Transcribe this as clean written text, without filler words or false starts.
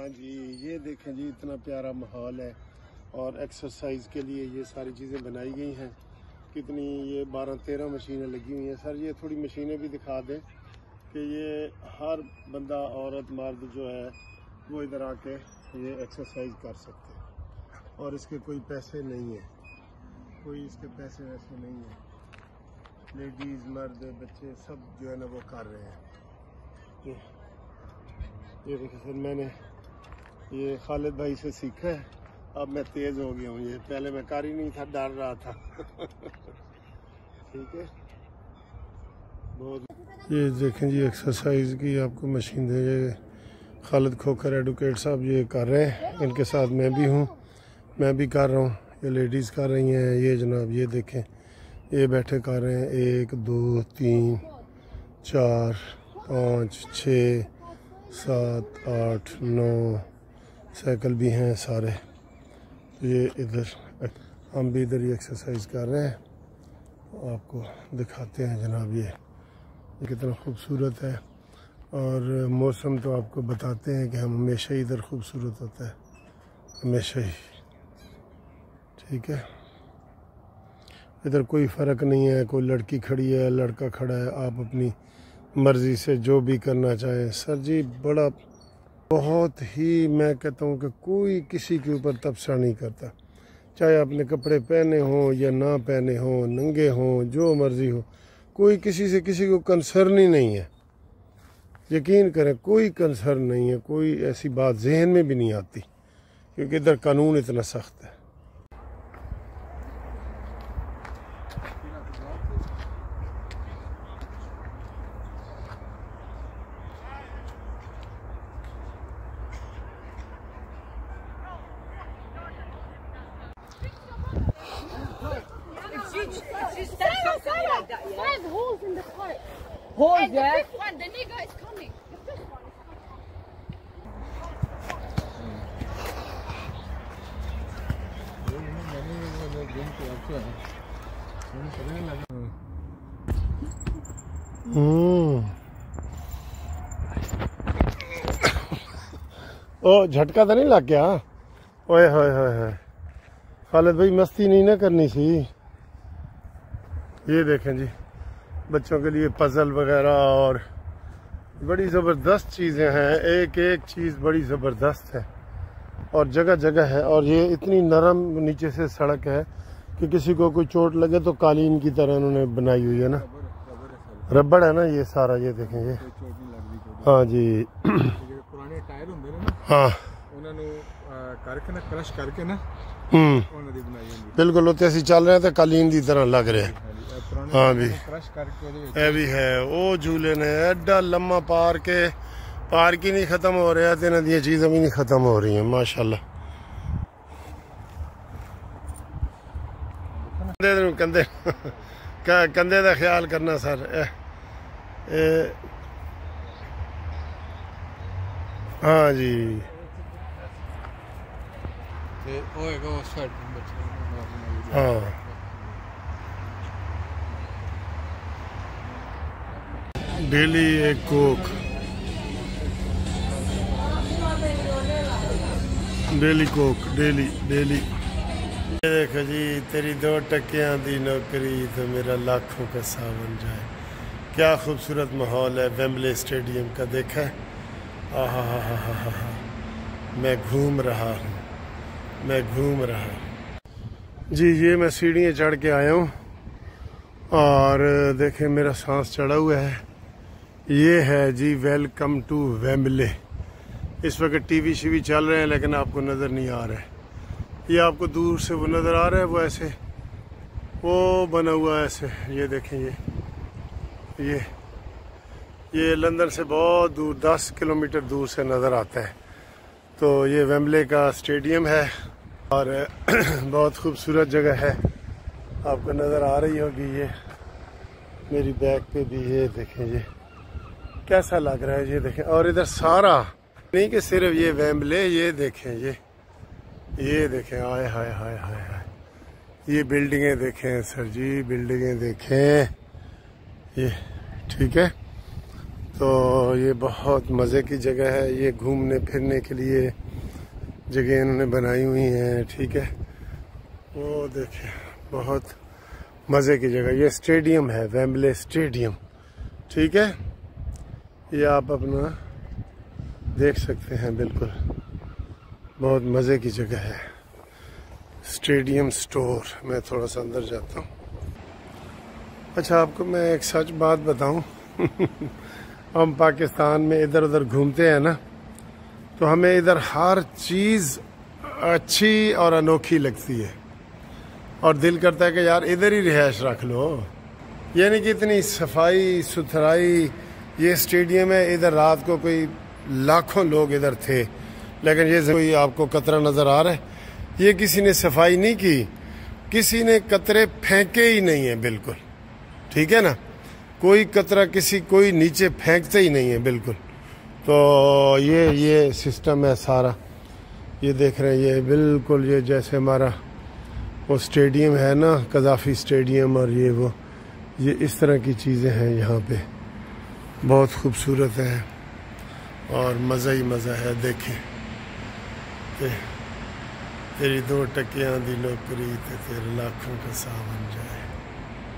जी, ये देखें जी, इतना प्यारा माहौल है और एक्सरसाइज के लिए ये सारी चीज़ें बनाई गई हैं। कितनी ये 12-13 मशीनें लगी हुई हैं। सर ये थोड़ी मशीनें भी दिखा दें कि ये हर बंदा औरत मर्द जो है वो इधर आके ये एक्सरसाइज कर सकते हैं और इसके कोई पैसे नहीं है, कोई इसके पैसे वैसे नहीं है। लेडीज़ मर्द बच्चे सब जो है ना वो कर रहे हैं। ये देखिए सर, मैंने ये खालिद भाई से सीखा है, अब मैं तेज़ हो गया हूँ। ये पहले मैं कर ही नहीं था, डर रहा था। ठीक है, बहुत। ये देखें जी, एक्सरसाइज की आपको मशीन दे। ये खालिद खोखर एडवोकेट साहब ये कर रहे हैं, इनके साथ मैं भी हूँ, मैं भी कर रहा हूँ। ये लेडीज़ कर रही हैं। ये जनाब ये देखें, ये बैठे कर रहे हैं। 1 2 3 4 5 6 7 8 9 साइकिल भी हैं सारे। तो ये इधर हम भी इधर ही एक्सरसाइज कर रहे हैं, आपको दिखाते हैं जनाब। ये कितना खूबसूरत है और मौसम तो आपको बताते हैं कि हम हमेशा ही इधर खूबसूरत होता है, हमेशा ही। ठीक है, इधर कोई फ़र्क नहीं है, कोई लड़की खड़ी है लड़का खड़ा है, आप अपनी मर्ज़ी से जो भी करना चाहें। सर जी बड़ा बहुत ही, मैं कहता हूँ कि कोई किसी के ऊपर तबसरा नहीं करता, चाहे आपने कपड़े पहने हों या ना पहने हों, नंगे हों, जो मर्ज़ी हो, कोई किसी से किसी को कंसर्न ही नहीं है। यकीन करें, कोई कंसर्न नहीं है, कोई ऐसी बात जहन में भी नहीं आती, क्योंकि इधर कानून इतना सख्त है। There's holes in the pipe. Holes, And yeah? the fifth one, the nigger is coming. The fifth one ओ झटका तो नहीं लग गया? ओए होए होए होए, खालिद भाई मस्ती नहीं ना करनी सी। ये देखें जी, बच्चों के लिए पजल वगैरह और बड़ी ज़बरदस्त चीज़ें हैं, एक एक चीज़ बड़ी ज़बरदस्त है और जगह जगह है। और ये इतनी नरम नीचे से सड़क है कि किसी को कोई चोट लगे तो कालीन की तरह उन्होंने बनाई हुई है ना, रबड़ है ना ये सारा। ये देखें ये, हाँ जी, पुराने टायर होंगे ना, हाँ उन्होंने करके ना क्रश करके ना उन्होंने बनाई होंगी। बिल्कुल होते ऐसे चल रहे हैं तो कालीन की तरह लग रहे हैं। हाँ भी क्रश करके ये भी है। वो झूले ने एडा लम्मा पार्क ही नहीं खत्म हो रहा, तेना दी चीज़ें भी नहीं खत्म हो रही हैं माशाल्लाह। कंधे कंधे का ख्याल करना सर। हाँ जी, हाँ डेली एक Coke, daily Coke, daily daily. ये देखो जी, तेरी 2 टकियां दी नौकरी तो मेरा लाखों का सावन जाए। क्या खूबसूरत माहौल है वेम्बले स्टेडियम का, देखा है? आहा हा हा हा हा हा, मैं घूम रहा हूँ, मैं घूम रहा हूँ जी। ये मैं सीढ़ियाँ चढ़ के आया हूँ और देखें मेरा सांस चढ़ा हुआ है। ये है जी वेलकम टू वेम्बले। इस वक्त टीवी शीवी चल रहे हैं लेकिन आपको नज़र नहीं आ रहा है। ये आपको दूर से वो नज़र आ रहा है, वो ऐसे वो बना हुआ है ऐसे। ये देखें ये लंदन से बहुत दूर 10 किलोमीटर दूर से नज़र आता है। तो ये वेम्बले का स्टेडियम है और बहुत खूबसूरत जगह है, आपको नज़र आ रही होगी। ये मेरी बैक पे भी ये देखें, ये कैसा लग रहा है। ये देखें, और इधर सारा नहीं कि सिर्फ ये वेम्बले, ये देखें ये देखें, हाय हाय हाय हाय हाय, ये बिल्डिंगें देखें सर जी, बिल्डिंगें देखें ये। ठीक है, तो ये बहुत मज़े की जगह है, ये घूमने फिरने के लिए जगह इन्होंने बनाई हुई हैं, ठीक है। वो देखिए बहुत मज़े की जगह, ये स्टेडियम है, वेम्बले स्टेडियम, ठीक है। ये आप अपना देख सकते हैं, बिल्कुल बहुत मज़े की जगह है। स्टेडियम स्टोर, मैं थोड़ा सा अंदर जाता हूँ। अच्छा, आपको मैं एक सच बात बताऊँ हम पाकिस्तान में इधर उधर घूमते हैं ना, तो हमें इधर हर चीज़ अच्छी और अनोखी लगती है और दिल करता है कि यार इधर ही रिहाइश रख लो। यानी कि इतनी सफाई सुथराई, ये स्टेडियम है, इधर रात को कोई लाखों लोग इधर थे, लेकिन ये कोई आपको कतरा नज़र आ रहा है, ये किसी ने सफाई नहीं की, किसी ने कतरे फेंके ही नहीं है, बिल्कुल ठीक है ना, कोई कतरा कोई नीचे फेंकते ही नहीं है, बिल्कुल। तो ये सिस्टम है सारा, ये देख रहे हैं, ये बिल्कुल ये जैसे हमारा वो स्टेडियम है ना, कज़ाफ़ी स्टेडियम, और ये इस तरह की चीज़ें हैं यहाँ पे, बहुत खूबसूरत है और मज़ा ही मज़ा है। देखें तेरी 2 टकियां दी नौकरी ते तेरे लाखों का सावन जाए।